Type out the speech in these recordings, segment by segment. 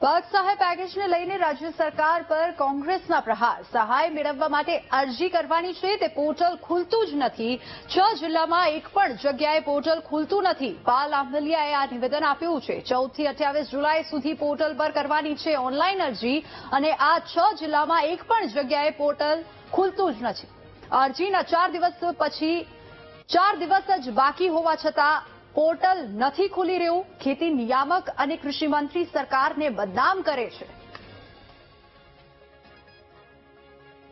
પાક સહાય પેકેજને લઈને રાજ્ય સરકાર પર કોંગ્રેસના પ્રહાર। સહાય મેળવવા માટે અરજી કરવાની છે તે પોર્ટલ ખુલતું જ નથી। 6 જિલ્લામાં એક પણ જગ્યાએ પોર્ટલ ખુલતું નથી। પાલ આંબલિયાએ આ નિવેદન આપ્યું છે। 14 થી 28 જુલાઈ સુધી પોર્ટલ પર કરવાની છે ઓનલાઈન અરજી અને આ 6 જિલ્લામાં એક પણ જગ્યાએ પોર્ટલ ખુલતું જ નથી। અરજીના 4 દિવસ પછી 4 દિવસ જ બાકી હોવા છતાં પોર્ટલ નથી ખુલી રહ્યું। ખેતી નિયામક અને કૃષિ મંત્રી સરકારને બદનામ કરે છે।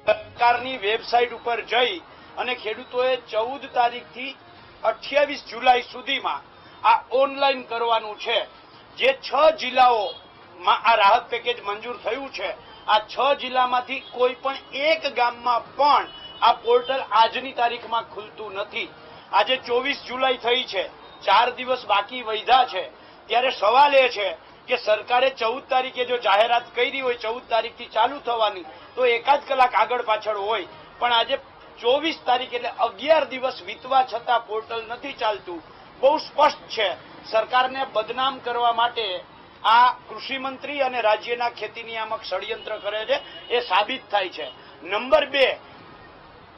સરકારની વેબસાઇટ ઉપર જઈ અને ખેડૂતોએ 14 તારીખથી 28 જુલાઈ સુધીમાં આ ઓનલાઈન કરવાનું છે। જે 6 જિલ્લાઓમાં આ રાહત પેકેજ મંજૂર થયું છે, આ 6 જિલ્લામાંથી કોઈ પણ એક ગામમાં પણ આ પોર્ટલ આજની તારીખમાં ખુલતું નથી। આજે 24 જુલાઈ થઈ છે, 4 દિવસ બાકી વધ્યા છે, ત્યારે સવાલ એ છે કે સરકારે 14 તારીખે જો જાહેરાત કરી હોય 14 તારીખથી ચાલુ થવાની તો એકાદ કલાક આગળ પાછળ હોય, પણ આજે 24 તારીખ એટલે 11 દિવસ વીતવા છતાં પોર્ટલ નથી ચાલતું। બહુ સ્પષ્ટ છે, સરકારને બદનામ કરવા માટે આ કૃષિ મંત્રી અને રાજ્યના ખેતી નિયામક ષડયંત્ર કરે છે, એ સાબિત થાય છે। નંબર 2,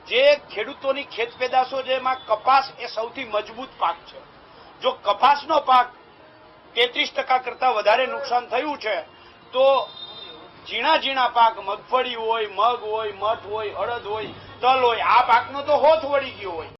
જે ખેડૂતોની ખેત પેદાશો જેમાં કપાસ એ સૌથી મજબૂત પાક છે। જો કપાસનો પાક 33% કરતા વધારે નુકસાન થયું છે તો ઝીણા પાક મગફળી હોય, મગ હોય, મઠ હોય, અડદ હોય, તલ હોય, આ પાકનો તો હોથ વળી ગયો હોય।